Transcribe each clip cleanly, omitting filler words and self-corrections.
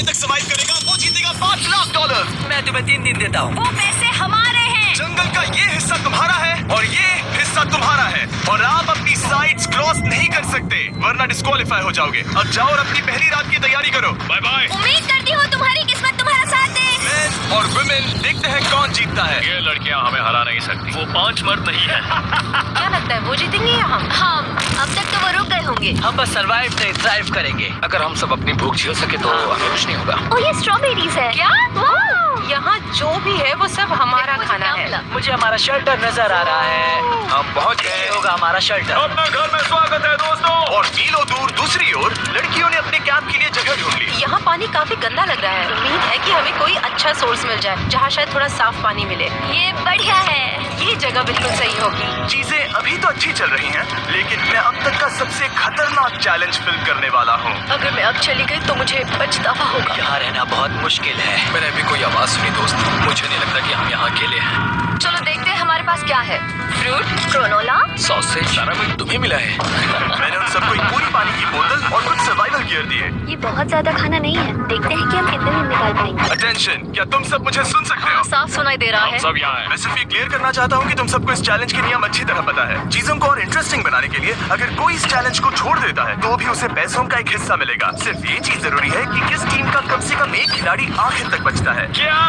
समय तक सर्वाइव करेगा वो जीतेगा $5 लाख। मैं तुम्हें 3 दिन देता हूँ। वो पैसे हमारे हैं। जंगल का ये हिस्सा तुम्हारा है और ये हिस्सा तुम्हारा है और आप अपनी साइड्स क्रॉस नहीं कर सकते वरना डिस्क्वालीफाई हो जाओगे। अब जाओ और अपनी पहली रात की तैयारी करो। Bye bye. उम्मीद करती हूँ तुम्हारी किस्मत तुम्हारा साथ दे। मेन और वुमेन देखते हैं कौन जीतता है। ये लड़कियां हमें हरा नहीं सकती। वो 5 मर्द नहीं है। क्या लगता है वो जीतेंगे या हम अब तक तो वो रुक गए होंगे। हम बस सरवाइव नहीं थ्राइव करेंगे। अगर हम सब अपनी भूख झेल सके तो हमें कुछ नहीं होगा। ओ ये स्ट्रॉबेरीज है। क्या? यहाँ जो भी है वो सब हमारा खाना है। मुझे हमारा शेल्टर नजर आ रहा है। हम पहुँच ये गए। होगा हमारा शेल्टर। अपने घर में स्वागत है दोस्तों। और मीलों दूर दूसरी ओर लड़कियों ने अपने कैंप के लिए जगह ढूंढ ली। यहाँ पानी काफी गंदा लग रहा है। उम्मीद है कि हमें कोई अच्छा सोर्स मिल जाए जहाँ शायद थोड़ा साफ पानी मिले। ये बढ़िया है। ये जगह बिल्कुल सही होगी। चीजें अभी तो अच्छी चल रही हैं, लेकिन मैं अब तक का सबसे खतरनाक चैलेंज फिल्म करने वाला हूँ। अगर मैं अब चली गई तो मुझे पछतावा होगा। यहाँ रहना बहुत मुश्किल है। मैंने अभी कोई आवाज सुनी दोस्त। मुझे नहीं लगता कि हम यहाँ अकेले हैं। चलो देखते हैं हमारे पास क्या है। फ्रूट, क्रोनोला। सॉसेज सारा कुछ तुम्हें मिला है। मैंने उन सबको एक पूरी पानी की बोतल और कुछ सर्वाइवल गियर दिए। ये बहुत ज्यादा खाना नहीं है। देखते हैं कि हम कितने दिन निकाल पाएंगे। अटेंशन, क्या तुम सब मुझे सुन सकते हो? साफ सुनाई दे रहा हम है। सब यहाँ हैं। मैं सिर्फ ये क्लियर करना चाहता हूँ कि तुम सबको इस चैलेंज के नियम अच्छी तरह पता है। चीजों को और इंटरेस्टिंग बनाने के लिए अगर कोई इस चैलेंज को छोड़ देता है तो भी उसे पैसों का एक हिस्सा मिलेगा। सिर्फ ये चीज जरूरी है कि किस टीम का कम से कम एक खिलाड़ी आखिर तक बचता है। क्या?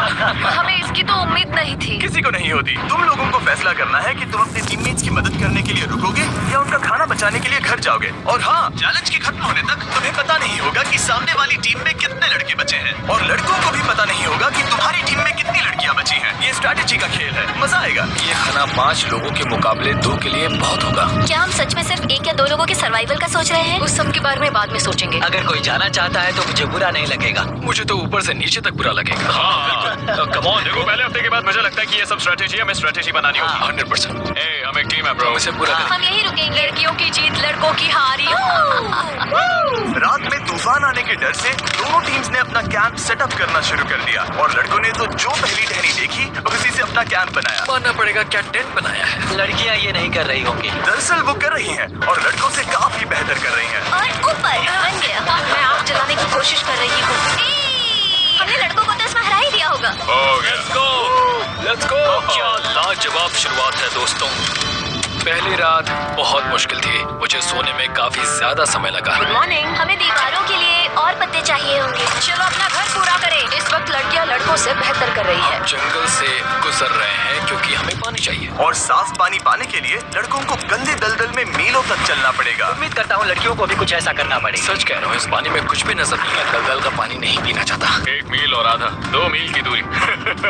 हमें इसकी तो उम्मीद नहीं थी। किसी को नहीं होती। तुम लोगों को फैसला करना है कि तुम अपने टीममेट्स की मदद करने के लिए रुकोगे या उनका खाना बचाने के लिए घर जाओगे। और हाँ, चैलेंज के खत्म होने तक तुम्हें पता नहीं होगा कि सामने वाली टीम में कितने लड़के बचे हैं और लड़कों को भी पता नहीं होगा कि तुम्हारी टीम में कितनी लड़कियां बची हैं। ये स्ट्रैटेजी का खेल है, मजा आएगा। ये खाना 5 लोगों के मुकाबले 2 के लिए बहुत होगा। क्या हम सच में सिर्फ 1 या 2 लोगों के सर्वाइवल का सोच रहे हैं? उस सब के बारे में बाद में सोचेंगे। अगर कोई जाना चाहता है तो मुझे बुरा नहीं लगेगा। मुझे तो ऊपर से नीचे तक बुरा लगेगा। कम ऑन देखो, पहले हफ्ते के बाद मुझे लगता है कि ये सब स्ट्रेटेजी हमें स्ट्रेटेजी बनानी होगी। 100%। हम एक टीम है ब्रो। इसे पूरा करेंगे। हम यही रुकेंगे। लड़कियों की जीत, लड़कों की हार। रात में तूफान आने के डर से दोनों टीम्स ने अपना कैंप सेटअप करना शुरू कर दिया और लड़कों ने तो जो पहली टहनी देखी उसी से अपना कैंप बनाया। मानना पड़ेगा, क्या टेंट बनाया है। लड़कियाँ ये नहीं कर रही होंगी। दरअसल वो कर रही हैं और लड़कों से काफी बेहतर कर रही हैं। और ऊपर बन गया। मैं आग जलाने की कोशिश कर रही हूँ। हमने लड़कों को तो इसमें हरा ही दिया होगा। Let's go. क्या लाजवाब शुरुआत है दोस्तों। पहली रात बहुत मुश्किल थी। मुझे सोने में काफी ज्यादा समय लगा। Good morning. हमें दीवारों के लिए और पत्ते चाहिए होंगे। चलो अपना घर पूरा करें। इस वक्त लड़कियां लड़कों से बेहतर कर रही है। हम जंगल से गुजर रहे हैं क्योंकि हमें पानी चाहिए। और साफ पानी पाने के लिए लड़कों को गंदे दलदल में मीलों तक चलना पड़ेगा। उम्मीद करता हूँ लड़कियों को भी कुछ ऐसा करना पड़ेगा। सच कह रहा हूँ, इस पानी में कुछ भी नजर नहीं है। दलदल का पानी नहीं पीना चाहता। 1 मील और आधा, 2 मील की दूरी।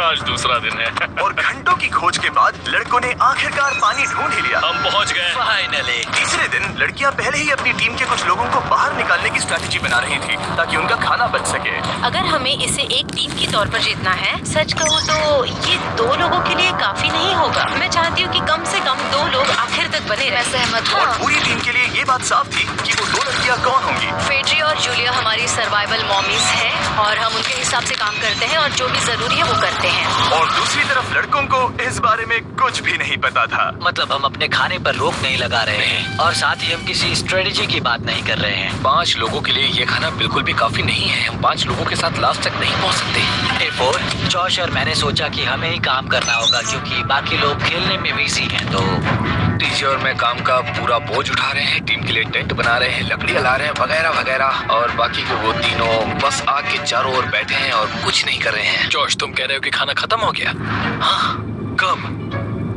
आज दूसरा दिन है। और घंटों की खोज के बाद लड़कों ने आखिरकार पानी ढूंढ ही लिया। हम पहुँच गए। फाइनली। तीसरे दिन लड़कियां पहले ही अपनी टीम के कुछ लोगों को बाहर निकालने की स्ट्रैटेजी बना रही थी ताकि उनका खाना बच सके। अगर हमें इसे एक टीम के तौर पर जीतना है, सच कहूँ तो ये 2 लोगों के लिए काफी नहीं होगा। मैं चाहती हूँ कि कम से कम 2 लोग आखिर तक बने रहे। मैं सहमत और पूरी टीम के लिए ये बात साफ थी कि वो 2 लड़कियां कौन होंगी। फेड्री और जूलिया हमारी सर्वाइवल मॉमीज हैं और हम उनके हिसाब से काम करते हैं और जो भी जरूरी है वो करते हैं। और दूसरी तरफ लड़कों को इस बारे में कुछ भी नहीं पता था। मतलब हम अपने खाने पर रोक नहीं लगा रहे हैं और साथ ही हम किसी स्ट्रेटेजी की बात नहीं कर रहे हैं। 5 लोगों के लिए ये खाना बिल्कुल भी काफी नहीं है। हम 5 लोगों के साथ लास्ट तक नहीं पहुँच सकते। A4, जॉश और मैंने सोचा कि हमें ही काम करना होगा क्योंकि बाकी लोग खेलने में बिजी हैं। तो टीचर और मैं काम का पूरा बोझ उठा रहे हैं। टीम के लिए टेंट बना रहे हैं, लकड़ियाँ ला रहे हैं, वगैरह वगैरह। और बाकी के वो तीनों बस आग के चारों ओर बैठे हैं और कुछ नहीं कर रहे हैं। जॉश, तुम कह रहे हो कि खाना खत्म हो गया? हाँ, कब?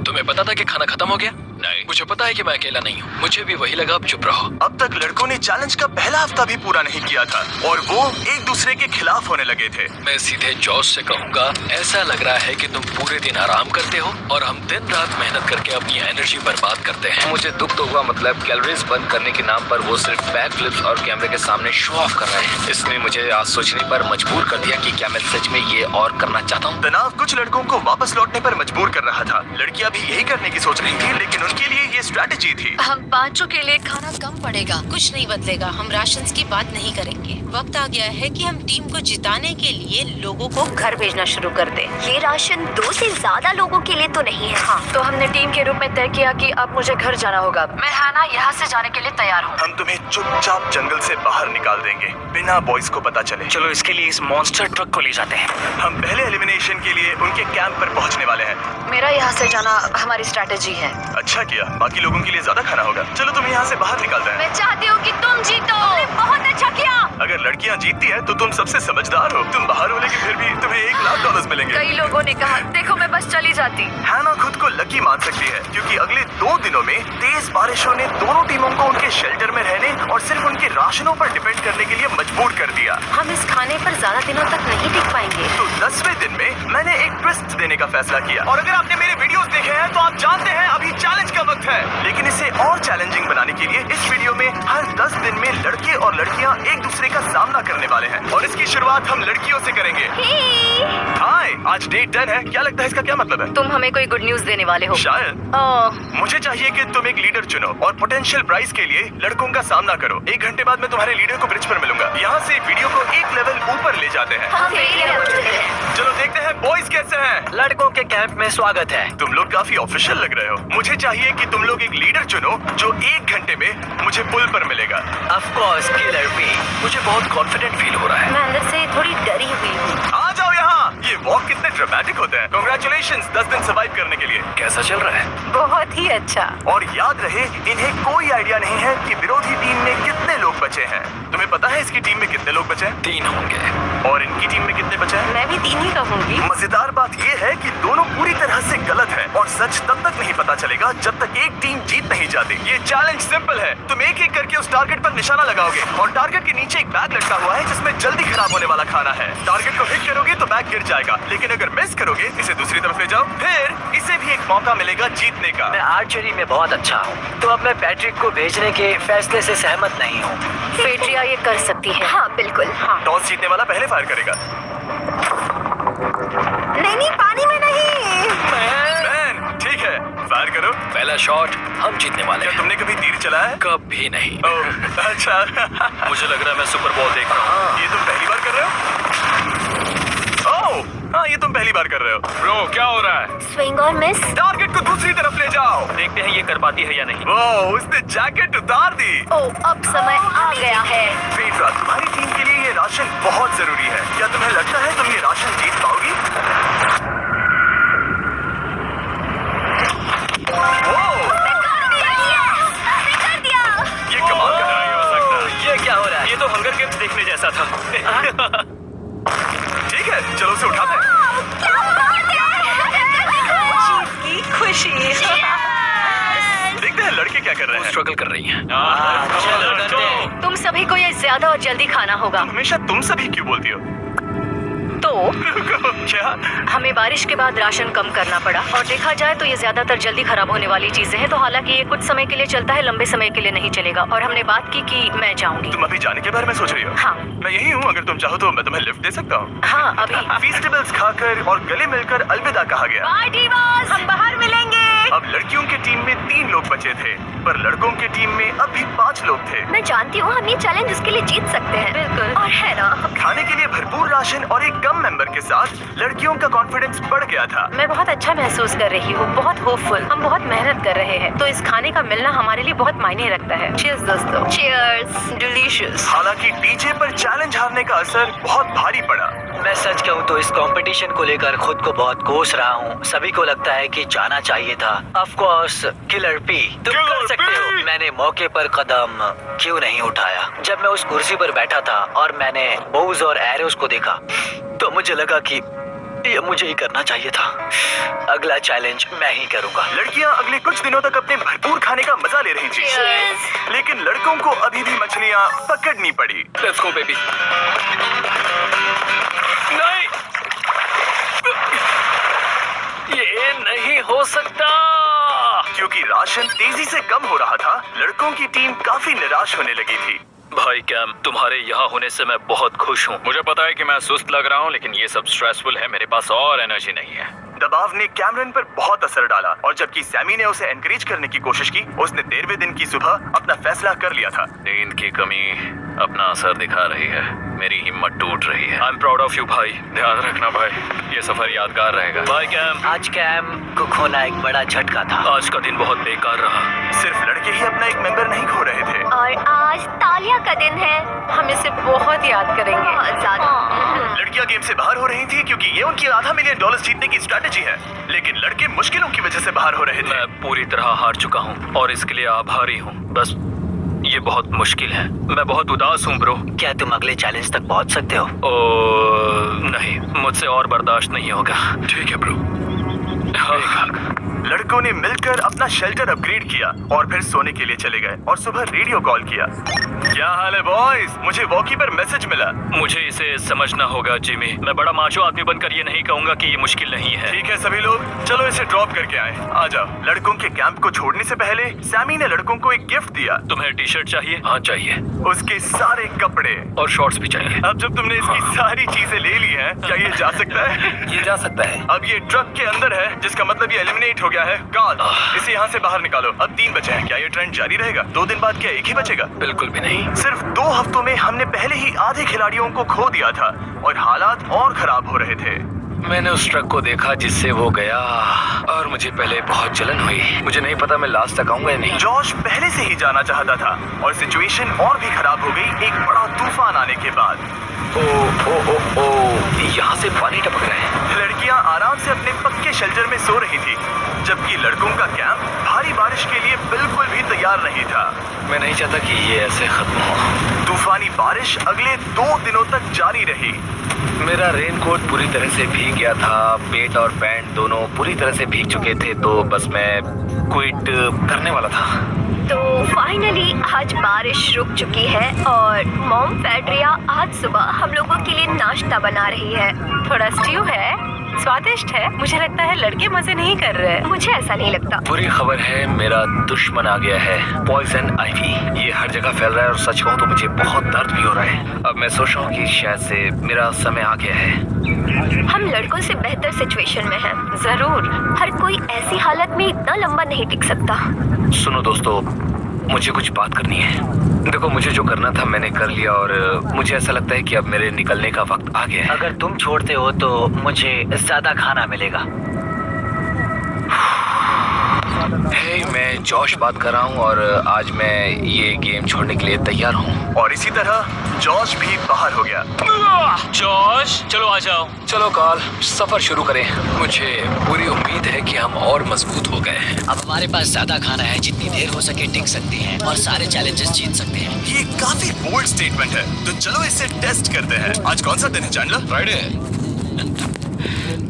तुम्हें पता था कि खाना खत्म हो गया? नहीं, मुझे पता है कि मैं अकेला नहीं हूँ। मुझे भी वही लगा। अब चुप रहो। अब तक लड़कों ने चैलेंज का पहला हफ्ता भी पूरा नहीं किया था और वो एक दूसरे के खिलाफ होने लगे थे। मैं सीधे जॉश से कहूँगा, ऐसा लग रहा है कि तुम पूरे दिन आराम करते हो और हम दिन रात मेहनत करके अपनी एनर्जी बर्बाद करते हैं। मुझे दुख तो हुआ, मतलब कैलोरीज बर्न करने के नाम पर वो सिर्फ बैक फ्लिप्स और कैमरे के सामने शो ऑफ कर रहे हैं। इसने मुझे आज सोचने पर मजबूर कर दिया कि क्या मैं सच में ये और करना चाहता हूँ। तनाव कुछ लड़कों को वापस लौटने पर मजबूर कर रहा था। लड़कियां भी यही करने की सोच रही थी, लेकिन उनकी के लिए ये स्ट्रेटेजी थी। हम 5 के लिए खाना कम पड़ेगा। कुछ नहीं बदलेगा, हम राशन की बात नहीं करेंगे। वक्त आ गया है कि हम टीम को जिताने के लिए लोगों को घर भेजना शुरू कर दें। ये राशन 2 से ज्यादा लोगों के लिए तो नहीं है। हाँ, तो हमने टीम के रूप में तय किया कि अब मुझे घर जाना होगा। मैं हाना यहाँ से जाने के लिए तैयार हूँ। हम तुम्हें चुपचाप जंगल से बाहर निकाल देंगे बिना बॉयज को पता चले। चलो इसके लिए इस मॉन्स्टर ट्रक को ले जाते हैं। हम पहले एलिमिनेशन के लिए उनके कैंप पर पहुंचने वाले हैं। मेरा यहाँ से जाना हमारी स्ट्रेटेजी है। अच्छा किया, बाकी लोगों के लिए ज्यादा खाना होगा। चलो तुम्हें यहाँ से बाहर निकालते हैं। मैं चाहती हूँ कि तुम जीतो। बहुत अच्छा किया। अगर लड़कियाँ जीतती हैं तो तुम सबसे समझदार हो। तुम बाहर हो लेकिन फिर भी तुम्हें $1,00,000 मिलेंगे। कई लोगों ने कहा देखो मैं बस चली जाती। हैना खुद को लकी मान सकती है क्योंकि अगले 2 दिनों में तेज बारिशों ने दोनों टीमों को उनके शेल्टर में रहने और सिर्फ उनके राशनों पर डिपेंड करने के लिए मजबूर कर दिया। हम इस खाने पर ज्यादा दिनों तक नहीं टिक पाएंगे। तो 10वें दिन में मैंने एक ट्विस्ट देने का फैसला किया। और अगर आपने मेरे वीडियोस देखे हैं तो आप जानते हैं अभी चैलेंज का वक्त है। लेकिन इसे और चैलेंजिंग बनाने के लिए इस वीडियो में हर 10 दिन में लड़के और लड़कियां एक दूसरे का सामना करने वाले हैं और इसकी शुरुआत हम लड़कियों से करेंगे। हाय, आज डे 10 है। क्या लगता है इसका क्या मतलब है? तुम हमें कोई गुड न्यूज देने वाले हो। शायद। मुझे चाहिए कि तुम एक लीडर चुनो और पोटेंशियल प्राइज के लिए लड़कों का सामना करो। 1 घंटे बाद मैं तुम्हारे लीडर को ब्रिज पर मिलूंगा। यहाँ से वीडियो को एक लेवल ऊपर ले जाते हैं। चलो देखते हैं बॉयज कैसे हैं। लड़कों के कैंप में स्वागत है। तुम लोग काफी ऑफिशियल लग रहे हो। मुझे चाहिए कि तुम लोग एक लीडर चुनो जो 1 घंटे में मुझे पुल पर मिलेगा। Of course killer bee. मुझे बहुत कॉन्फिडेंट फील हो रहा है। मैं अंदर से थोड़ी डरी हुई हूँ। आ जाओ यहाँ। ये वॉक कितने ड्रामेटिक होते हैं। कांग्रेचुलेशंस 10 दिन सर्वाइव करने के लिए। कैसा चल रहा है? बहुत ही अच्छा। और याद रहे इन्हें कोई आइडिया नहीं है कि विरोधी टीम में कितने लोग बचे हैं। तुम्हें पता है इसकी टीम में कितने लोग बचे हैं? 3 होंगे। और इनकी टीम में कितने बचे हैं? मैं भी 3 ही कहूँगी। मजेदार बात ये है कि दोनों पूरी तरह से गलत है और सच तब तक नहीं पता चलेगा जब तक एक टीम जीत नहीं जाती। ये चैलेंज सिंपल है। तुम एक एक करके उस टारगेट पर निशाना लगाओगे और टारगेट के नीचे एक बैग लटका हुआ है जिसमें जल्दी खराब होने वाला खाना है। टारगेट को हिट करोगे तो बैग गिर जाएगा, लेकिन अगर मिस करोगे इसे दूसरी तरफ ले जाओ, फिर इसे भी एक मौका मिलेगा जीतने का। मैं आर्चरी में बहुत अच्छा हूँ, तो अब मैं पैट्रिक को भेजने के फैसले से सहमत नहीं हूँ। फेड्रिया ये कर सकती है। हाँ बिल्कुल। हाँ। टॉस जीतने वाला पहले फायर करेगा। नहीं पानी में नहीं। मैन, ठीक है, फायर करो। पहला शॉट हम जीतने वाले क्या हैं। तुमने कभी तीर चलाया है? कभी नहीं। ओह, अच्छा। मुझे लग रहा है मैं सुपर बॉल देख रहा हूँ। ये तुम पहली बार कर रहे हो? ओह, हाँ, ये तुम पहली बार कर रहे हो। ब्रो क्या हो रहा है? स्विंग और मिस। टारगेट को दूसरी तरफ ले जाओ। देखते हैं ये कर पाती है या नहीं। ओह, उसने जैकेट उतार दी। ओह अब समय आ गया है। फेड्रा, तुम्हारी टीम के लिए ये राशन बहुत जरूरी है। क्या तुम्हें लगता है तुम ये राशन जीत पाओगी? ओह, ये कमाल का नहीं हो सकता। ये क्या हो रहा है? ये तो हंगर गेम्स देखने जैसा था। ठीक है, चलो उसे उठाते हैं। की खुशी। देखते हैं लड़के क्या कर रहे हैं। स्ट्रगल कर रही हैं। चलो गंदे। तुम सभी को ये ज्यादा और जल्दी खाना होगा। हमेशा तुम सभी क्यों बोलती हो? तो क्या? हमें बारिश के बाद राशन कम करना पड़ा और देखा जाए तो ये ज्यादातर जल्दी खराब होने वाली चीजें हैं। तो हालांकि ये कुछ समय के लिए चलता है, लंबे समय के लिए नहीं चलेगा। और हमने बात की कि मैं जाऊंगी। तुम अभी जाने के बारे में सोच रही हो? हाँ। मैं यही हूँ, अगर तुम चाहो तो मैं तुम्हें लिफ्ट दे सकता हूँ। हाँ अभी। फेस्टिवल्स खाकर और गले मिलकर अलविदा कहा गया। बाय डिवास, हम बाहर मिलेंगे। अब लड़कियों की टीम में 3 लोग बचे थे, पर लड़कों की टीम में अब भी 5 लोग थे। मैं जानती हूँ हम ये चैलेंज उसके लिए जीत सकते हैं। बिल्कुल। और है ना, खाने के लिए भरपूर राशन और एक कम मेंबर के साथ लड़कियों का कॉन्फिडेंस बढ़ गया था। मैं बहुत अच्छा महसूस कर रही हूँ, बहुत होपफुल। हम बहुत मेहनत कर रहे हैं, तो इस खाने का मिलना हमारे लिए बहुत मायने रखता है। चीयर्स दोस्तों। चीयर्स। डिलीशियस। हालांकि डीजे पर चैलेंज हारने का असर बहुत भारी पड़ा। मैं सच कहूँ तो इस कंपटीशन को लेकर खुद को बहुत कोस रहा हूँ। सभी को लगता है कि जाना चाहिए था। ऑफ कोर्स किलर पी, तुम कर सकते हो। मैंने मौके पर कदम क्यों नहीं उठाया? जब मैं उस कुर्सी पर बैठा था और मैंने बोज और एरोस को देखा तो मुझे लगा कि ये मुझे ही करना चाहिए था। अगला चैलेंज मैं ही करूंगा। लड़कियां अगले कुछ दिनों तक अपने भरपूर खाने का मजा ले रही थी, लेकिन लड़कों को अभी भी मछलियां पकड़नी पड़ी। Let's go baby. नहीं, ये नहीं हो सकता। क्योंकि राशन तेजी से कम हो रहा था, लड़कों की टीम काफी निराश होने लगी थी। भाई कैम, तुम्हारे यहाँ होने से मैं बहुत खुश हूँ। मुझे पता है कि मैं सुस्त लग रहा हूँ, लेकिन ये सब स्ट्रेसफुल है। मेरे पास और एनर्जी नहीं है। दबाव ने कैमरन पर बहुत असर डाला और जबकि सैमी ने उसे एनकरेज करने की कोशिश की, उसने 13वें दिन की सुबह अपना फैसला कर लिया था। नींद की कमी अपना असर दिखा रही है, मेरी हिम्मत टूट रही है। I am proud of you भाई, ध्यान रखना भाई, ये सफर यादगार रहेगा। Bye cam. आज कैम को खोना एक बड़ा झटका था। आज का दिन बहुत बेकार रहा। सिर्फ लड़के ही अपना एक मेंबर नहीं खो रहे थे। और आज तालिया का दिन है, हम इसे बहुत याद करेंगे। बहुत ज्यादा। लड़कियां गेम से बाहर हो रही थी क्योंकि ये उनकी $500 मिलियन जीतने की स्ट्रेटेजी है, लेकिन लड़के मुश्किलों की वजह से बाहर हो रहे थे। मैं पूरी तरह हार चुका हूँ और इसके लिए आभारी हूँ। बस ये बहुत मुश्किल है, मैं बहुत उदास हूँ ब्रो। क्या तुम अगले चैलेंज तक पहुंच सकते हो? ओ नहीं, मुझसे और बर्दाश्त नहीं होगा। ठीक है ब्रो। लड़कों ने मिलकर अपना शेल्टर अपग्रेड किया और फिर सोने के लिए चले गए और सुबह रेडियो कॉल किया। क्या हाल है बॉयज? मुझे वॉकी पर मैसेज मिला। मुझे इसे समझना होगा जिमी। मैं बड़ा माचो आदमी बनकर ये नहीं कहूंगा कि ये मुश्किल नहीं है। ठीक है सभी लोग, चलो इसे ड्रॉप करके आए। आ जाओ। लड़कों के कैंप को छोड़ने से पहले सैमी ने लड़कों को एक गिफ्ट दिया। तुम्हें टी शर्ट चाहिए? हाँ चाहिए। उसके सारे कपड़े और शॉर्ट्स भी चाहिए। अब जब तुमने इसकी सारी चीजें ले ली हैं, क्या ये जा सकता है? ये जा सकता है। अब ये ट्रक के अंदर है, जिसका मतलब ये एलिमिनेट हो गया है। कार्ल, इसे यहाँ से बाहर निकालो। अब 3 बचे हैं। क्या ये ट्रेंड जारी रहेगा? 2 दिन बाद क्या एक ही बचेगा? बिल्कुल भी नहीं। सिर्फ 2 हफ्तों में हमने पहले ही आधे खिलाड़ियों को खो दिया था और हालात और खराब हो रहे थे। मैंने उस ट्रक को देखा जिससे वो गया और मुझे पहले बहुत जलन हुई। मुझे नहीं पता मैं लास्ट तक आऊंगा या नहीं। जॉश पहले से ही जाना चाहता था और सिचुएशन और भी खराब हो गई एक बड़ा तूफान आने के बाद। ओ ओ ओ ओ, यहाँ से पानी टपक रहा है। लड़कियां आराम से अपने पक्के शेल्टर में सो रही थी, जबकि लड़कों का कैंप भारी बारिश के लिए बिल्कुल भी तैयार नहीं था। मैं नहीं चाहता कि ये ऐसे खत्म हो। तूफानी बारिश अगले 2 दिनों तक जारी रही। मेरा रेनकोट पूरी तरह से भीग गया था, पेट और पैंट दोनों पूरी तरह से भीग चुके थे, तो बस मैं क्विट करने वाला था। तो फाइनली आज बारिश रुक चुकी है और मॉम फेड्रिया आज सुबह हम लोगों के लिए नाश्ता बना रही है। थोड़ा स्ट्यू है, स्वादिष्ट है। मुझे लगता है लड़के मजे नहीं कर रहे। मुझे ऐसा नहीं लगता। बुरी खबर है, मेरा दुश्मन आ गया है, पॉइजन आइवी। ये हर जगह फैल रहा है और सच कहूँ तो मुझे बहुत दर्द भी हो रहा है। अब मैं सोच रहा हूँ कि शायद से मेरा समय आ गया है। हम लड़कों से बेहतर सिचुएशन में हैं। जरूर। हर कोई ऐसी हालत में इतना लंबा नहीं टिक सकता। सुनो दोस्तों, मुझे कुछ बात करनी है। देखो, मुझे जो करना था मैंने कर लिया और मुझे ऐसा लगता है कि अब मेरे निकलने का वक्त आ गया है। अगर तुम छोड़ते हो तो मुझे ज्यादा खाना मिलेगा। हे, मैं जॉश बात कर रहा हूँ और आज मैं ये गेम छोड़ने के लिए तैयार हूँ। और इसी तरह जॉश भी बाहर हो गया। जॉश, चलो आ जाओ। चलो कार्ल, सफर शुरू करें। मुझे पूरी उम्मीद है कि हम और मजबूत हो गए हैं। अब हमारे पास ज्यादा खाना है, जितनी देर हो सके टिक सकते हैं और सारे चैलेंजेस जीत सकते हैं। ये काफी बोल्ड स्टेटमेंट है, तो चलो इसे टेस्ट करते हैं। आज कौन सा दिन है चैंडलर? फ्राइडे।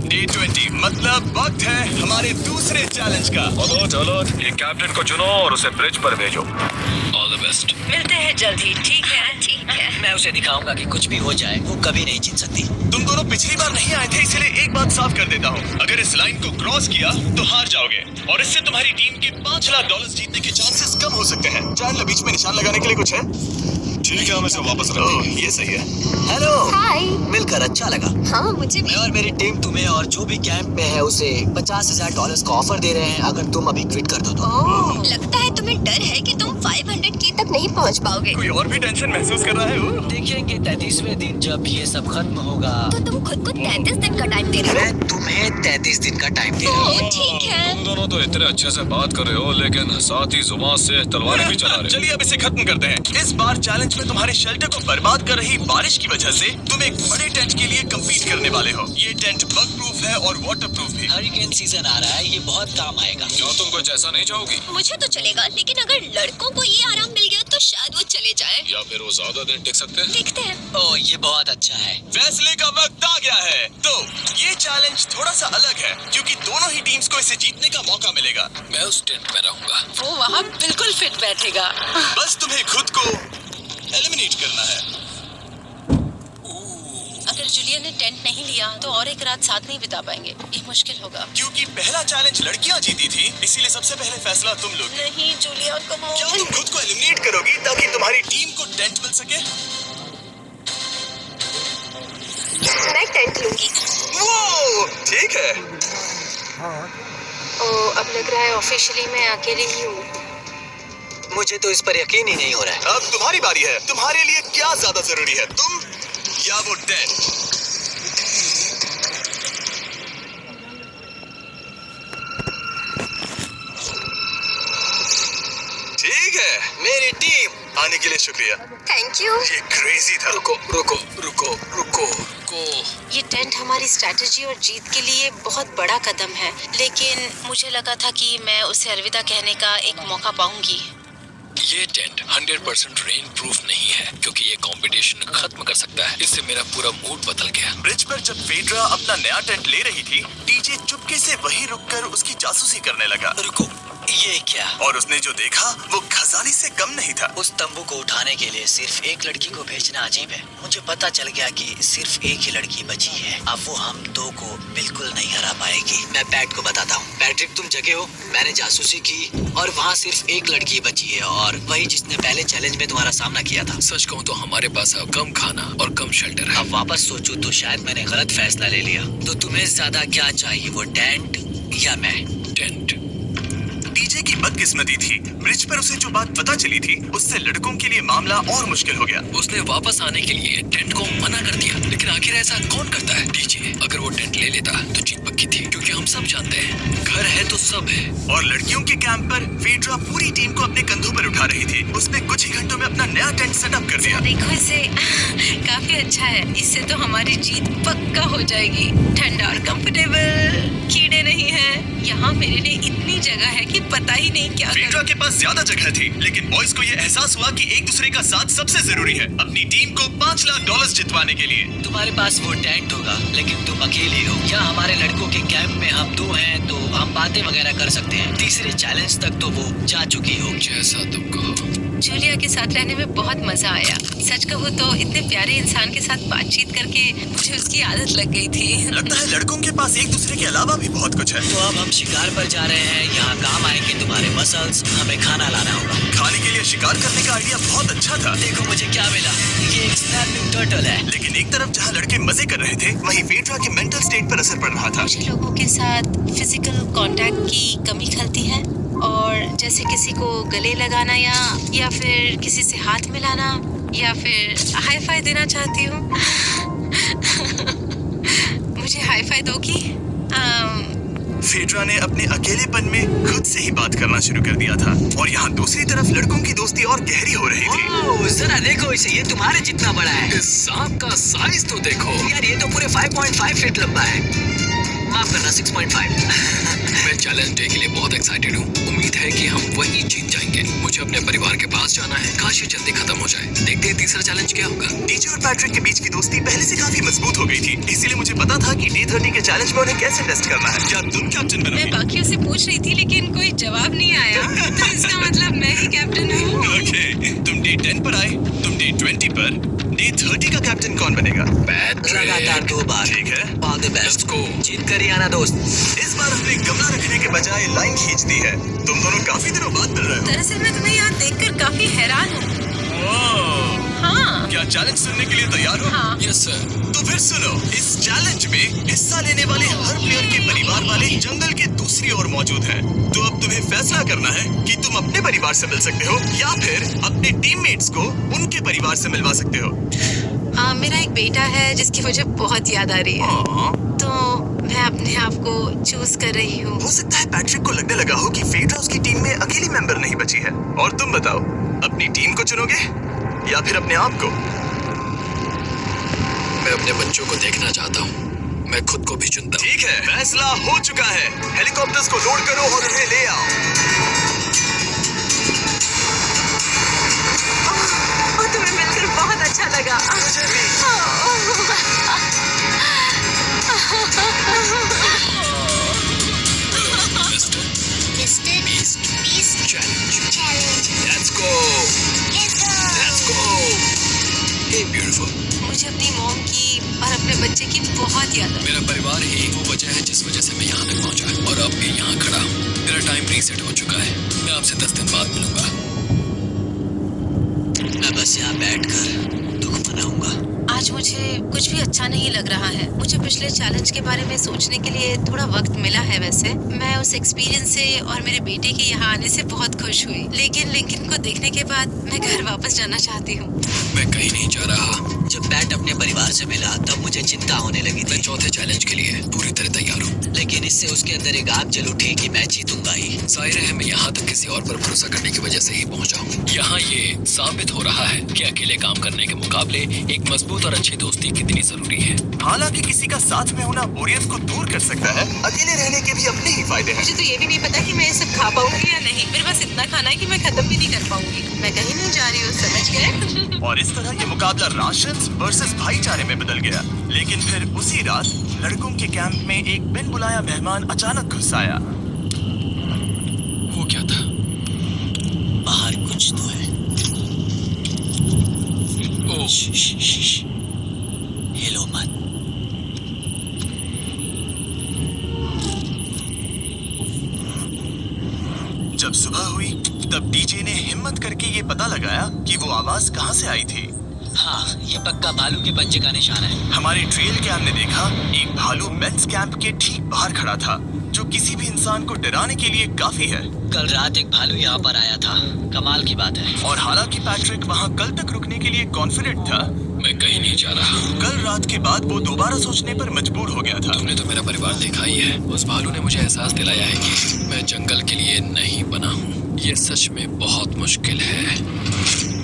Day 20, मतलब वक्त है हमारे दूसरे चैलेंज का। चलो, ये कैप्टन को चुनो और उसे ब्रिज पर भेजो। All the best. मिलते हैं जल्द ही। ठीक है, ठीक है। मैं उसे दिखाऊंगा कि कुछ भी हो जाए वो कभी नहीं जीत सकती। तुम दोनों पिछली बार नहीं आए थे, इसलिए एक बात साफ कर देता हूँ। अगर इस लाइन को क्रॉस किया तो हार जाओगे और इससे तुम्हारी टीम के $5 लाख जीतने के चांसेस कम हो सकते हैं। चैंडलर, बीच में निशान लगाने के लिए कुछ है? ठीक है, हम इसे वापस रख देंगे। ये सही है। हेलो। हाय। मिलकर अच्छा लगा। हाँ, मुझे भी। मैं और मेरी टीम तुम्हें और जो भी कैंप में है उसे $50,000 का ऑफर दे रहे हैं अगर तुम अभी क्विट कर दो तो। लगता है तुम्हें डर है कि तुम 500K तक नहीं पहुंच पाओगे। कोई और भी टेंशन महसूस कर रहा है वो? देखेंगे 33वें दिन जब ये सब खत्म होगा। तो तुम खुद को 33 दिन का टाइम दे रहे हो? मैं तुम्हें 33 दिन का टाइम दे रहा हूँ। ठीक है। तुम दोनों तो इतने अच्छे से बात कर रहे हो, लेकिन साथ ही जुबान से तलवारें भी चला रहे हो। चलिए अब इसे खत्म करते हैं। इस बार चैलेंज में तुम्हारे शेल्टर को बर्बाद कर रही बारिश की वजह से तुम एक बड़े टेंट के लिए कम्पीट करने वाले हो। ये टेंट बग प्रूफ है और वाटर प्रूफ भी। हरिकेन सीजन आ रहा है, ये बहुत काम आएगा। क्यों, तुम कुछ ऐसा नहीं चाहोगी? मुझे तो चलेगा, लेकिन अगर लड़कों को ये आराम मिल गया तो शायद वो चले जाएं। या फिर वो ज्यादा दिन टिक सकते हैं? देखते हैं। ओह, ये बहुत अच्छा है। फैसले का वक्त आ गया है। तो ये चैलेंज थोड़ा सा अलग है क्योंकि दोनों ही टीम्स को इसे जीतने का मौका मिलेगा। मैं उस टेंट में रहूंगा। वो वहाँ बिल्कुल फिट बैठेगा। बस तुम्हें खुद को एलिमिनेट करना है। अगर जूलिया ने टेंट नहीं लिया तो और एक रात साथ नहीं बिता पाएंगे। ये मुश्किल होगा। क्योंकि पहला चैलेंज लड़कियां जीती थी, इसीलिए सबसे पहले फैसला तुम लोगे। नहीं जूलिया, क्या तुम खुद को एलिमिनेट करोगी ताकि तुम्हारी टीम को टेंट मिल सके? मैं टेंट लूंगी। वो ठीक है। अब लग रहा है ऑफिशियली मैं अकेले ही हूँ। मुझे तो इस पर यकीन ही नहीं हो रहा है। अब तुम्हारी बारी है। तुम्हारे लिए क्या ज्यादा जरूरी है, तुम या वो टेंट? ठीक है, मेरी टीम आने के लिए शुक्रिया। Thank you. ये क्रेजी था। रुको रुको रुको रुको रुको। ये टेंट हमारी स्ट्रैटेजी और जीत के लिए बहुत बड़ा कदम है, लेकिन मुझे लगा था कि मैं उसे अलविदा कहने का एक मौका पाऊंगी। ये टेंट 100% रेन प्रूफ नहीं है, क्योंकि ये कंपटीशन खत्म कर सकता है। इससे मेरा पूरा मूड बदल गया। ब्रिज पर जब फेड्रा अपना नया टेंट ले रही थी, डीजे चुपके से वहीं रुककर उसकी जासूसी करने लगा। रुको, ये क्या? और उसने जो देखा वो खजाने से कम नहीं था। उस तंबू को उठाने के लिए सिर्फ एक लड़की को भेजना अजीब है। मुझे पता चल गया कि सिर्फ एक ही लड़की बची है। अब वो हम दो को बिल्कुल नहीं हरा पाएगी। मैं पैट को बताता हूँ। पैट्रिक, तुम जगे हो? मैंने जासूसी की और वहाँ सिर्फ एक लड़की बची है, और वही जिसने पहले चैलेंज में तुम्हारा सामना किया था। सच कहूँ तो हमारे पास अब कम खाना और कम शेल्टर है। अब वापस सोचूं तो शायद मैंने गलत फैसला ले लिया। तो तुम्हें ज्यादा क्या चाहिए, वो टेंट या मैं? टेंट। डीजे की बदकिस्मती थी, ब्रिज पर उसे जो बात पता चली थी उससे लड़कों के लिए मामला और मुश्किल हो गया। उसने वापस आने के लिए टेंट को मना कर दिया, लेकिन आखिर ऐसा कौन करता है? डीजे अगर वो टेंट ले लेता तो जीत पक्की थी, क्योंकि हम सब जानते हैं घर है तो सब है। और लड़कियों के कैंप पर फेड्रा पूरी टीम को अपने कंधों पर उठा रही थी। उसने कुछ ही घंटों में अपना नया टेंट सेटअप कर दिया। देखो इसे, काफी अच्छा है। इससे तो हमारी जीत पक्का हो जाएगी। ठंडा और कंफर्टेबल, कीड़े नहीं हैं। यहाँ मेरे लिए इतनी जगह है कि पता ही नहीं क्या फेड्रा के पास ज्यादा जगह थी, लेकिन बॉयज को ये एहसास हुआ कि एक दूसरे का साथ सबसे जरूरी है अपनी टीम को $5 लाख जितवाने के लिए। तुम्हारे पास वो टेंट होगा, लेकिन तुम अकेले हो। क्या हमारे लड़कों के कैंप में हम दो हैं तो हम बातें वगैरह कर सकते हैं। तीसरे चैलेंज तक तो वो जा चुकी हो। जैसा तुम कहो। जूलिया के साथ रहने में बहुत मजा आया। सच कहूँ तो इतने प्यारे इंसान के साथ बातचीत करके मुझे उसकी आदत लग गई थी। लगता है लड़कों के पास एक दूसरे के अलावा भी बहुत कुछ है। तो अब हम शिकार पर जा रहे हैं। यहाँ काम आएंगे तुम्हारे मसल्स। हमें खाना लाना होगा। खाने के लिए शिकार करने का आइडिया बहुत अच्छा था। देखो मुझे क्या मिला, ये एक स्नैपिंग टर्टल है। लेकिन एक तरफ जहाँ लड़के मजे कर रहे थे, वहीं फेड्रा के मेंटल स्टेट पर असर पड़ रहा था। मुझे लोगों के साथ फिजिकल कांटेक्ट की कमी खलती है, और जैसे किसी को गले लगाना या फिर किसी से हाथ मिलाना या फिर हाई फाई देना चाहती हूँ। मुझे हाई फाई दोगी? फेड्रा ने अपने अकेलेपन में खुद से ही बात करना शुरू कर दिया था, और यहाँ दूसरी तरफ लड़कों की दोस्ती और गहरी हो रही थी। ओह, जरा देखो इसे, ये तुम्हारे जितना बड़ा है। इस सांप का साइज तो देखो यार, ये तो पूरे 5.5 फीट लंबा है। माफ करना, 6.5। मैं चैलेंज डे के लिए बहुत एक्साइटेड हूँ। उम्मीद है कि हम वहीं जीत जाएंगे। मुझे अपने परिवार के पास जाना है। काश ये जल्दी खत्म हो जाए। देखते हैं तीसरा चैलेंज क्या होगा। डीजे और पैट्रिक के बीच की दोस्ती पहले से काफी मजबूत हो गई थी, इसीलिए मुझे पता था कि D30 के चैलेंज में उन्हें कैसे टेस्ट करना है। क्या तुम कैप्टन मैं बनोगे? बाकियों से पूछ रही थी, लेकिन कोई जवाब नहीं आया। तो इसका मतलब मैं ही कैप्टन हूँ। ओके, तुम D10 पर आए, तुम D20 पर। D30 का कैप्टन कौन बनेगा? लगातार 2 बार। ठीक है, all the best. Let's go। जीत कर ही आना दोस्त। इस बार हमने गमला रखने के बजाय लाइन खींच दी है। तुम दोनों काफी दिनों बाद मिल रहे हो। दरअसल मैं तुम्हें यहाँ देखकर काफी हैरान हूँ। ओह, हाँ क्या चैलेंज सुनने के लिए तैयार हो? हाँ। Yes sir. तो फिर सुनो, इस चैलेंज में हिस्सा लेने वाले हर प्लेयर के परिवार वाले जंगल के दूसरी ओर मौजूद हैं। तो अब तुम्हें फैसला करना है कि तुम अपने परिवार से मिल सकते हो या फिर अपने टीममेट्स को उनके परिवार से मिलवा सकते हो। मेरा एक बेटा है जिसकी मुझे बहुत याद आ रही है, हाँ। तो मैं अपने आप को चूज कर रही हूँ। हो सकता है पैट्रिक को लगने लगा हो कि फेड्रा उसकी टीम में अकेली मेंबर नहीं बची है। और तुम बताओ, अपनी टीम को चुनोगे या फिर अपने आप को? मैं अपने बच्चों को देखना चाहता हूँ। मैं खुद को भी चुनता हूँ। ठीक है, फैसला हो चुका है। हेलीकॉप्टर्स को लोड करो और उन्हें ले आओ। तुम्हें मिलकर बहुत अच्छा लगा। मुझे भी। Mister Beast Challenge. Let's go. Let's go. Hey beautiful. मुझे अपनी मॉम की और अपने बच्चे की बहुत याद है। मेरा परिवार ही वो वजह है जिस वजह से मैं यहाँ तक पहुँचा, और अब भी यहाँ खड़ा हूँ। मेरा टाइम रीसेट हो चुका है। मैं आपसे 10 दिन बाद मिलूंगा। मैं बस यहाँ बैठकर दुख मनाऊंगा। आज आज मुझे कुछ भी अच्छा नहीं लग रहा है। मुझे पिछले चैलेंज के बारे में सोचने के लिए थोड़ा वक्त मिला है। वैसे मैं उस एक्सपीरियंस से और मेरे बेटे के यहाँ आने से बहुत खुश हुई, लेकिन लिंकन को देखने के बाद मैं घर वापस जाना चाहती हूँ। मैं कहीं नहीं जा रहा। जब पैट अपने परिवार से मिला तब मुझे चिंता होने लगी मैं थी, चौथे चैलेंज के लिए पूरी तरह तैयार हूँ। लेकिन इससे उसके अंदर एक आग जल उठी कि मैं जीतूंगा ही। जाहिर है मैं यहाँ तक किसी और पर भरोसा करने की वजह से ही पहुँचा हूँ। यहाँ ये साबित हो रहा है कि अकेले काम करने के मुकाबले एक मजबूत और अच्छी दोस्ती कितनी जरूरी है। हालांकि किसी का साथ में होना बोरियत को दूर कर सकता है, अकेले रहने के भी अपने ही फायदे हैं। मुझे तो ये भी नहीं पता कि मैं ये सब खा पाऊंगी या नहीं। मेरे पास इतना खाना है कि मैं खत्म भी नहीं कर पाऊंगी। मैं कहीं नहीं जा रही हूँ, समझ गए? और इस तरह ये मुकाबला राशंस वर्सेस भाईचारे में बदल गया। लेकिन फिर उसी रात लड़कों के कैंप में एक बिन बुलाया मेहमान अचानक घुस आया। वो क्या था? बाहर कुछ तो है। ओह, हिलो मत। जब सुबह हुई तब डीजे ने हिम्मत करके ये पता लगाया कि वो आवाज कहाँ से आई थी। हाँ, ये पक्का भालू के पंजे का निशान है। हमारे ट्रेल कैम ने देखा एक भालू मेंस कैंप के ठीक बाहर खड़ा था, जो किसी भी इंसान को डराने के लिए काफी है। कल रात एक भालू यहाँ पर आया था। कमाल की बात है। और हालांकि पैट्रिक वहाँ कल तक रुकने के लिए कॉन्फिडेंट था, मैं कहीं नहीं जा रहा। कल रात के बाद वो दोबारा सोचने पर मजबूर हो गया था। तुमने तो मेरा परिवार देखा ही है। उस भालू ने मुझे एहसास दिलाया है कि मैं जंगल के लिए नहीं बना हूँ। ये सच में बहुत मुश्किल है।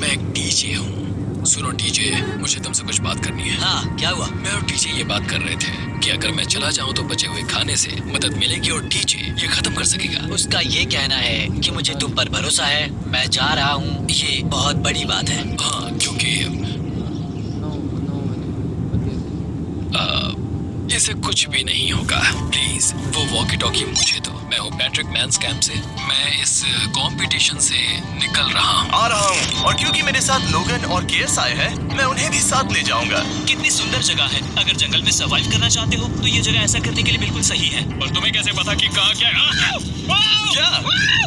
मैं एक डीजे हूँ। सुनो डीजे, मुझे तुमसे कुछ बात करनी है। हाँ, क्या हुआ? मैं और डीजे ये बात कर रहे थे कि अगर मैं चला जाऊँ तो बचे हुए खाने से मदद मिलेगी और डीजे ये खत्म कर सकेगा। उसका ये कहना है कि मुझे तुम पर भरोसा है। मैं जा रहा हूँ, ये बहुत बड़ी बात है। हाँ, क्योंकि इसे कुछ भी नहीं होगा। प्लीज वो वॉकी टॉकी मुझे दो। मैं हूँ पैट्रिक मेंस कैंप से। मैं इस कंपटीशन से निकल रहा हूँ। आ रहा हूँ, और क्योंकि मेरे साथ लोगन और केएस आए हैं, मैं उन्हें भी साथ ले जाऊंगा। कितनी सुंदर जगह है। अगर जंगल में सर्वाइव करना चाहते हो तो ये जगह ऐसा करने के लिए बिल्कुल सही है। पर तुम्हें कैसे पता कि कहाँ क्या है?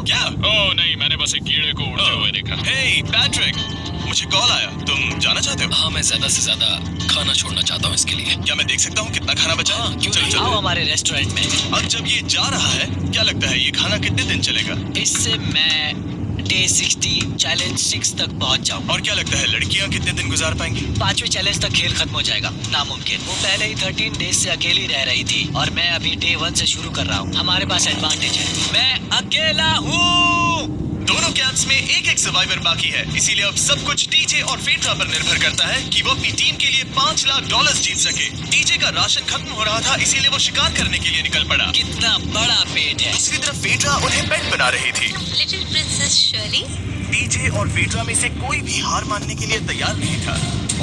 क्या? ओह नहीं, मैंने बस एक कीड़े को उड़ते हुए देखा। हे पैट्रिक, मुझे कॉल आया। तुम जाना चाहते हो? हाँ, मैं ज्यादा से ज्यादा खाना छोड़ना चाहता हूँ इसके लिए। क्या मैं देख सकता हूँ कितना खाना बचा है? क्यों चलो नहीं? चलो। आओ हमारे रेस्टोरेंट में। अब जब ये जा रहा है, क्या लगता है ये खाना कितने दिन चलेगा? इससे मैं डे 60 चैलेंज 6 तक पहुंच जाऊँ। और क्या लगता है लड़कियाँ कितने दिन गुजार पाएंगी? 5वें चैलेंज तक खेल खत्म हो जाएगा। नामुमकिन। वो पहले ही 13 डेज से अकेली रह रही थी और मैं अभी डे 1 से शुरू कर रहा हूँ। हमारे पास एडवांटेज है। मैं अकेला हूँ। दोनों कैंप्स में एक एक सर्वाइवर बाकी है, इसीलिए अब सब कुछ डीजे और फेड्रा पर निर्भर करता है कि वो अपनी टीम के लिए $5 लाख जीत सके। डीजे का राशन खत्म हो रहा था, इसीलिए वो शिकार करने के लिए निकल पड़ा। कितना बड़ा पेट है। दूसरी तरफ फेड्रा उन्हें पेट बना रही थी। Little princess Shirley. डीजे और फेड्रा में से कोई भी हार मानने के लिए तैयार नहीं था,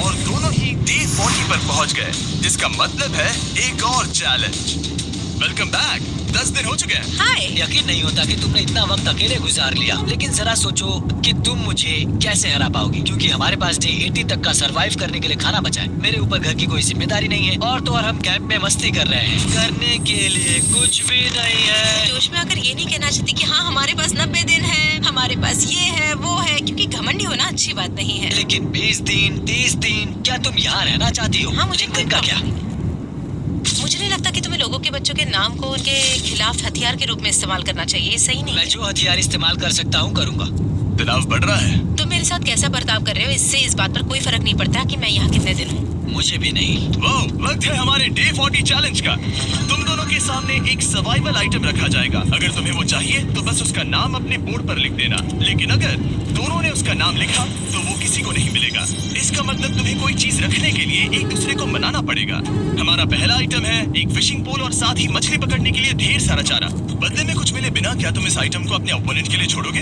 और दोनों ही डे 40 पर पहुंच गए, जिसका मतलब है एक और चैलेंज। Welcome back. 10 दिन हो चुके हैं। हाय। यकीन नहीं होता कि तुमने इतना वक्त अकेले गुजार लिया, लेकिन जरा सोचो कि तुम मुझे कैसे हरा पाओगी, क्योंकि हमारे पास डे 80 तक का सरवाइव करने के लिए खाना बचा है। मेरे ऊपर घर की कोई जिम्मेदारी नहीं है, और तो और हम कैंप में मस्ती कर रहे हैं। करने के लिए कुछ भी नहीं है। जोश में आकर ये नहीं कहना चाहती कि हाँ हमारे पास 90 दिन है, हमारे पास ये है वो है, क्योंकि घमंडी होना अच्छी बात नहीं है। लेकिन 20 दिन 30 दिन क्या तुम यहाँ रहना चाहती हो? हाँ, मुझे लिंकन का क्या? मुझे नहीं लगता कि तुम्हें लोगों के बच्चों के नाम को उनके खिलाफ हथियार के रूप में इस्तेमाल करना चाहिए। ये सही नहीं मैं है। जो हथियार इस्तेमाल कर सकता हूँ करूँगा। तनाव बढ़ रहा है। तुम मेरे साथ कैसा बर्ताव कर रहे हो, इससे इस बात पर कोई फर्क नहीं पड़ता कि मैं यहाँ कितने दिन हूँ। मुझे भी नहीं। वो वक्त है हमारे डे 40 चैलेंज का। तुम दोनों के सामने एक सर्वाइवल आइटम रखा जाएगा। अगर तुम्हें वो चाहिए तो बस उसका नाम अपने बोर्ड पर लिख देना, लेकिन अगर दोनों ने उसका नाम लिखा तो वो किसी को नहीं मिलेगा। इसका मतलब तुम्हें कोई चीज रखने के लिए एक दूसरे को मनाना पड़ेगा। हमारा पहला आइटम है एक फिशिंग पोल और साथ ही मछली पकड़ने के लिए ढेर सारा चारा। बदले में कुछ मिले बिना क्या तुम इस आइटम को अपने ओपोनेंट के लिए छोड़ोगे?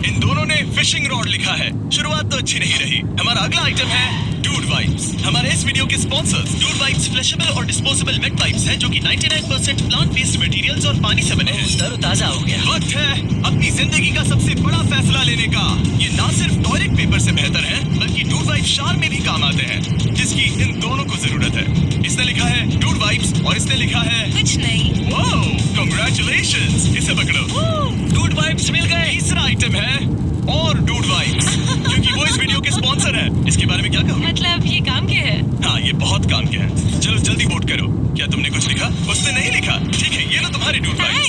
इन दोनों ने फिशिंग रॉड लिखा है। शुरुआत तो अच्छी नहीं रही। हमारा अगला आइटम है डूड वाइप्स। हमारे इस वीडियो के स्पॉन्सर्स डूड वाइप्स फ्लशेबल और डिस्पोजेबल वेट वाइप्स हैं, जो कि 99% प्लांट बेस्ड मटेरियल्स और पानी से बने हैं। तरोताजा हो गया। वक्त है अपनी जिंदगी का सबसे बड़ा फैसला लेने का। ये ना सिर्फ टॉयलेट पेपर से बेहतर है, बल्कि डूड वाइप शार में भी काम आते हैं, जिसकी इन दोनों को जरूरत है। इसने लिखा है डूड वाइप्स और इसने लिखा है कुछ नहीं। Wow, congratulations. इसे पकड़ो। डूड वाइप्स मिल गए। तीसरा आइटम है और डूड वाइप्स, क्योंकि वो इस वीडियो के स्पॉन्सर है। इसके बारे में क्या कहूँ? मतलब ये काम क्या है? हाँ,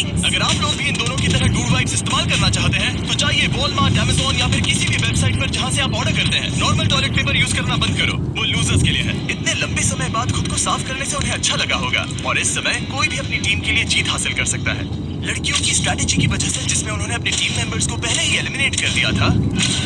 थिंग्स। अगर आप लोग भी इन दोनों की तरह डूड वाइप्स इस्तेमाल करना चाहते हैं तो चाहिए वॉलमार्ट, अमेज़न या फिर किसी भी वेबसाइट पर जहां से आप ऑर्डर करते हैं। नॉर्मल टॉयलेट पेपर यूज करना बंद करो, वो लूजर्स के लिए है। इतने लंबे समय बाद खुद को साफ करने से उन्हें अच्छा लगा होगा और इस समय कोई भी अपनी टीम के लिए जीत हासिल कर सकता है। लड़कियों की स्ट्रैटेजी की वजह से, जिसमें उन्होंने अपने टीम मेंबर्स को पहले ही एलिमिनेट कर दिया था,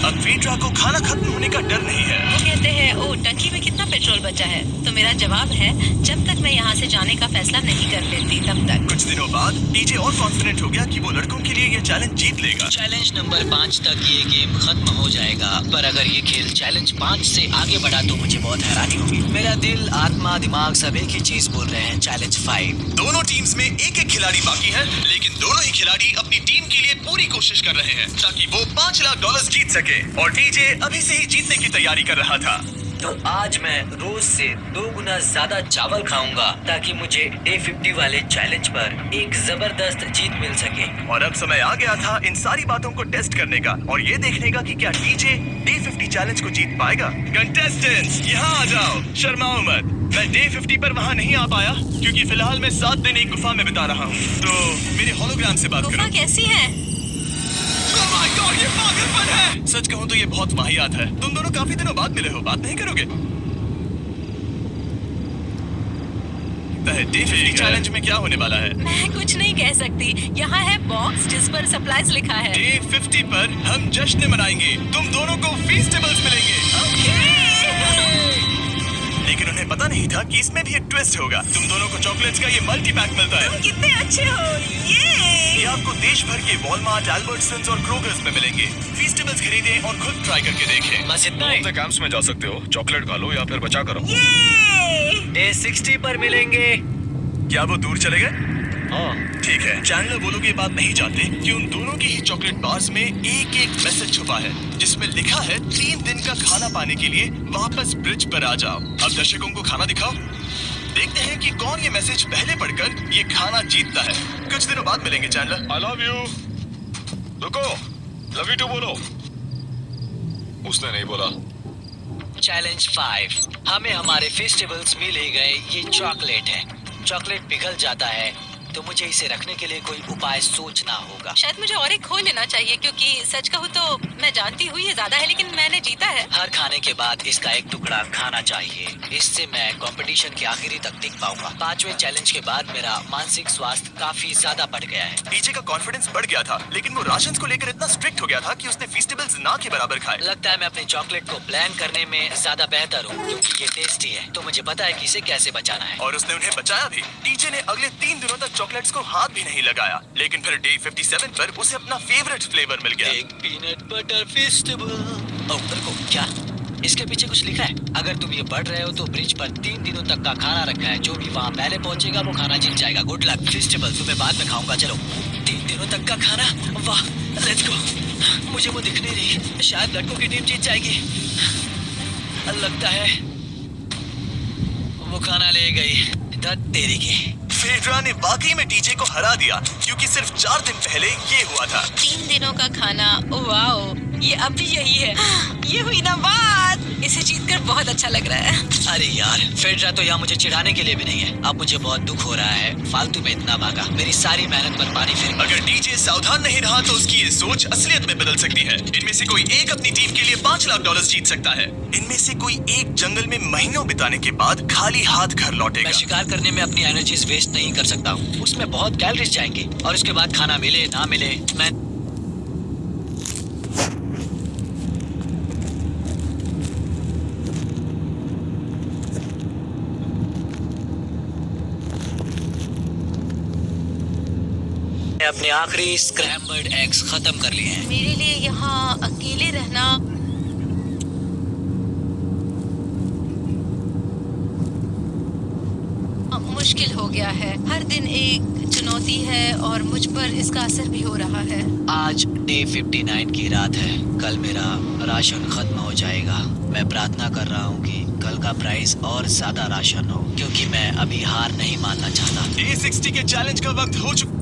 अब फेड्रा को खाना खत्म होने का डर नहीं है। वो कहते हैं ओ टंकी में कितना पेट्रोल बचा है, तो मेरा जवाब है जब तक मैं यहाँ से जाने का फैसला नहीं कर लेती तब तक। कुछ दिनों बाद टीजे और कॉन्फिडेंट हो गया कि वो लड़कों के लिए ये चैलेंज जीत लेगा। चैलेंज नंबर 5 तक ये गेम खत्म हो जाएगा, पर अगर ये खेल चैलेंज 5 से आगे बढ़ा तो मुझे बहुत हैरानी होगी। मेरा दिल, आत्मा, दिमाग सब एक ही चीज बोल रहे हैं, चैलेंज 5। दोनों टीम्स में एक एक खिलाड़ी बाकी है, लेकिन दोनों ही खिलाड़ी अपनी टीम के लिए पूरी कोशिश कर रहे हैं ताकि वो $5 लाख जीत सके। और टीजे अभी से ही जीतने की तैयारी कर रहा था। तो आज मैं रोज से 2 गुना ज्यादा चावल खाऊंगा ताकि मुझे डे 50 वाले चैलेंज पर एक जबरदस्त जीत मिल सके। और अब समय आ गया था इन सारी बातों को टेस्ट करने का और ये देखने का कि क्या टीजे डे 50 चैलेंज को जीत पाएगा। कंटेस्टेंट्स यहाँ आ जाओ, शर्माओ मत। मैं डे 50 पर वहाँ नहीं आ पाया क्योंकि फिलहाल मैं 7 दिन एक गुफा में बिता रहा हूँ, तो मेरे होलोग्राम से बात गुफा करो। कैसी है? Oh my God, ये पागलपन है। सच कहूँ तो ये बहुत वाहियात है। तुम दोनों काफी दिनों बाद मिले हो, बात नहीं करोगे? डे 50 चैलेंज में क्या होने वाला है? मैं कुछ नहीं कह सकती। यहाँ है बॉक्स जिस पर सप्लाईज लिखा है। डे 50 पर हम जश्न मनाएंगे, तुम दोनों को फीस्टेबल्स मिलेंगे। लेकिन उन्हें पता नहीं था कि इसमें भी एक ट्विस्ट होगा। तुम दोनों को चॉकलेट्स का ये मल्टी पैक मिलता है। कितने अच्छे हो ये आपको देश भर के वॉलमार्ट, अल्बर्ट्सन्स और क्रोगर्स में मिलेंगे। फीस्टेबल्स खरीदें और खुद ट्राई करके देखें। बस इतना ही। अपने कैंप्स में जा सकते हो, चॉकलेट खा लो या फिर बचा करो। डे 60 पर मिलेंगे। क्या वो दूर चले गए? हाँ। ठीक है, चैंडलर वो लोग ये बात नहीं जानते कि उन दोनों की ही चॉकलेट बार्स में एक एक मैसेज छुपा है जिसमें लिखा है 3 दिन का खाना पाने के लिए वापस ब्रिज पर आ जाओ। अब दर्शकों को खाना दिखाओ, देखते हैं कि कौन ये मैसेज पहले पढ़कर ये खाना जीतता है। कुछ दिनों बाद मिलेंगे चैंडलर। I love you। रुको, love you too बोलो। उसने नहीं बोला। चैलेंज 5। हमें हमारे फेस्टिवल्स मिल ही गए। ये चॉकलेट है। चॉकलेट पिघल जाता है तो मुझे इसे रखने के लिए कोई उपाय सोचना होगा। शायद मुझे और एक खो लेना चाहिए क्योंकि सच कहूँ तो मैं जानती हूँ ये ज्यादा है लेकिन मैंने जीता है। हर खाने के बाद इसका एक टुकड़ा खाना चाहिए, इससे मैं कंपटीशन के आखिरी तक टिक पाऊंगा। 5वें चैलेंज के बाद मेरा मानसिक स्वास्थ्य काफी ज्यादा बढ़ गया है। टीजे का कॉन्फिडेंस बढ़ गया था, लेकिन वो राशन को लेकर इतना स्ट्रिक्ट हो गया था कि उसने फीस्टेबल्स ना के बराबर खाए। लगता है मैं अपने चॉकलेट को प्लान करने में ज्यादा बेहतर हूँ क्योंकि ये टेस्टी है, तो मुझे पता है कि इसे कैसे बचाना है। और उसने उन्हें बचाया भी। टीजे ने अगले 3 दिनों तक चॉकलेट्स को हाथ भी नहीं लगाया, लेकिन फिर डे 57 पर उसे अपना फेवरेट फ्लेवर मिल गया। एक पीनट बटर फेस्टिवल। रुको, क्या इसके पीछे कुछ लिखा है? अगर तुम ये पढ़ रहे हो तो ब्रिज पर 3 दिनों तक का खाना रखा है। जो भी वहाँ पहले पहुँचेगा वो खाना जीत जाएगा। Good luck. फेस्टिवल तुम्हें बाद में खाऊंगा। चलो, 3 दिनों तक का खाना। वाह, लेट्स गो। मुझे वो दिख नहीं रही। शायद लड़कों की टीम जीत जाएगी। लगता है वो खाना ले गई। धत तेरी की। फेड्रा ने वाकई में टीजे को हरा दिया क्योंकि सिर्फ 4 दिन पहले ये हुआ था। 3 दिनों का खाना। वाओ, ये अब भी यही है। ये हुई ना बात। इसे जीतकर बहुत अच्छा लग रहा है। अरे यार, फेड्रा तो यहाँ मुझे चिढ़ाने के लिए भी नहीं है। अब मुझे बहुत दुख हो रहा है। फालतू में इतना भागा, मेरी सारी मेहनत पर पानी फिर। अगर टीजे सावधान नहीं रहा तो उसकी ये सोच असलियत में बदल सकती है। इनमें से कोई एक अपनी टीम के लिए $5 लाख जीत सकता है। इनमें से कोई एक जंगल में महीनों बिताने के बाद खाली हाथ घर लौटेगा। मैं शिकार करने में अपनी एनर्जीज वेस्ट नहीं कर सकता हूँ। उसमें बहुत कैलोरीज जाएंगे और उसके बाद खाना मिले ना मिले मैं अपने आखिरी स्क्रैम्बल्ड एग्स खत्म कर लिए हैं। मेरे लिए यहाँ अकेले रहना मुश्किल हो गया है। हर दिन एक चुनौती है और मुझ पर इसका असर भी हो रहा है। आज डे 59 की रात है। कल मेरा राशन खत्म हो जाएगा। मैं प्रार्थना कर रहा हूँ कि कल का प्राइस और ज्यादा राशन हो क्योंकि मैं अभी हार नहीं मानना चाहता। डे 60 के चैलेंज का वक्त हो चुका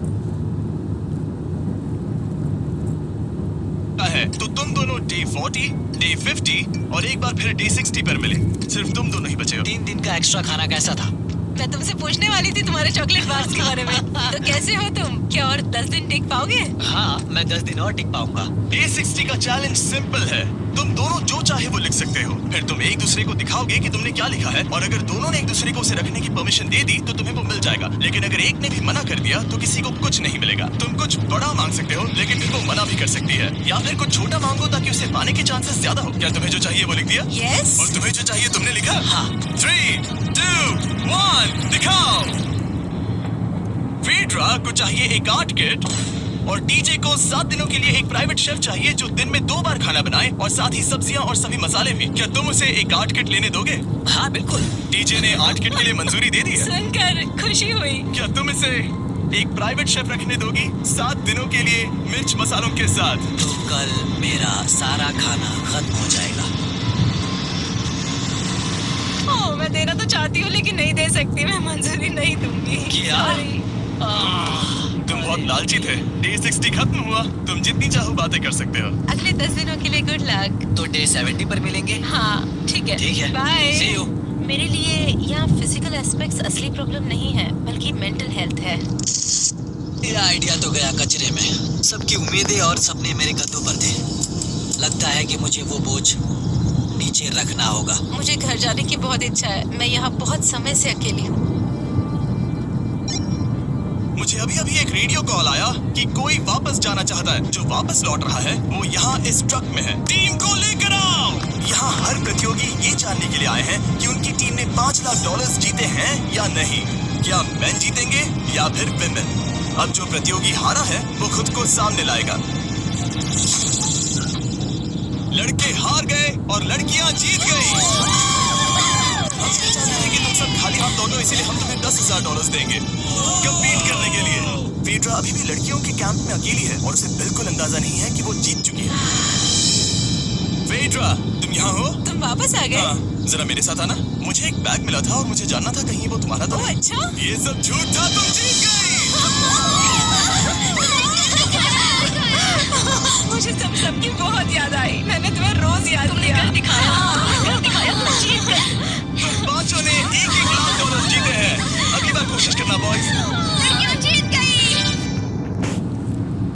है, तो तुम दोनों डे 40, डे 50 और एक बार फिर डे 60 पर मिले। सिर्फ तुम दोनों ही बचे हो। 3 दिन का एक्स्ट्रा खाना कैसा था? मैं तुमसे पूछने वाली थी तुम्हारे चॉकलेट बार्स के बारे में। तो कैसे हो तुम? क्या और 10 दिन टिक पाओगे? हाँ, मैं 10 दिन और टिक पाऊंगा। A60 का चैलेंज सिंपल है। तुम दोनों जो चाहे वो लिख सकते हो, फिर तुम एक दूसरे को दिखाओगे कि तुमने क्या लिखा है, और अगर दोनों ने एक दूसरे को उसे रखने की परमिशन दे दी तो तुम्हें वो मिल जाएगा। लेकिन अगर एक ने भी मना कर दिया तो किसी को कुछ नहीं मिलेगा। तुम कुछ बड़ा मांग सकते हो, लेकिन फिर वो मना भी कर सकती है, या फिर कुछ छोटा मांगो ताकि उसे पाने के चांसेस ज्यादा हो। क्या तुम्हें जो चाहिए वो लिख दिया? यस। और तुम्हें जो चाहिए तुमने लिखा? हाँ। 3, 2, 1, दिखाओ। वीड्रा को चाहिए एक आर्ट किट, और टीजे को 7 दिनों के लिए एक प्राइवेट शेफ चाहिए जो दिन में 2 बार खाना बनाए, और साथ ही सब्जियां और सभी मसाले भी। क्या तुम उसे एक आर्ट किट लेने दोगे? हाँ बिल्कुल। टीजे ने आर्ट किट के लिए मंजूरी दे दी है। सुनकर खुशी हुई। क्या तुम इसे एक प्राइवेट शेफ रखने दोगी 7 दिनों के लिए मिर्च मसालों के साथ? तो कल मेरा सारा खाना खत्म हो जाएगा। ओह, मैं देना तो चाहती हूँ लेकिन नहीं दे सकती। मैं मंजूरी नहीं दूंगी। क्या? Sorry। तुम बहुत लालची थे। डे 60 खत्म हुआ, तुम जितनी चाहो बातें कर सकते हो। अगले 10 दिनों के लिए गुड लक। तो डे 70 पर मिलेंगे। हाँ ठीक है। ठीक है। बाय। See you। मेरे लिए यहाँ फिजिकल एस्पेक्ट्स असली प्रॉब्लम नहीं है, बल्कि मेंटल हेल्थ है। ये आइडिया तो गया कचरे में। सबकी उम्मीदें और सपने मेरे कंधों पर थे। लगता है कि मुझे वो बोझ नीचे रखना होगा। मुझे घर जाने की बहुत इच्छा है। मैं यहाँ बहुत समय से अकेली हूँ। मुझे अभी अभी एक रेडियो कॉल आया कि कोई वापस जाना चाहता है। जो वापस लौट रहा है वो यहाँ इस ट्रक में है। टीम को लेकर आओ। यहाँ हर प्रतियोगी ये जानने के लिए आए हैं कि उनकी टीम ने $5 लाख जीते हैं या नहीं। क्या मैन जीतेंगे या फिर विमेन? अब जो प्रतियोगी हारा है वो खुद को सामने लाएगा। लड़के हार गए और लड़कियां जीत गई। हम चाहते हैं कि तुम सब खाली हाथ दौड़ो, इसीलिए हम तुम्हें $10,000 देंगे कम्पीट करने के लिए। वीड्रा अभी भी लड़कियों के कैंप में अकेली है और उसे बिल्कुल अंदाजा नहीं है कि वो जीत चुकी है। वीड्रा, तुम यहाँ हो? तुम वापस आ गए? हाँ, जरा मेरे साथ आना। मुझे एक बैग मिला था और मुझे जानना था कहीं वो तुम्हारा तो ओह, नहीं। अच्छा? ये सब झूठ था, तुम जीत गई। मुझे सबकी बहुत याद आई। मैंने तुम्हें रोज याद किया। दिखाया।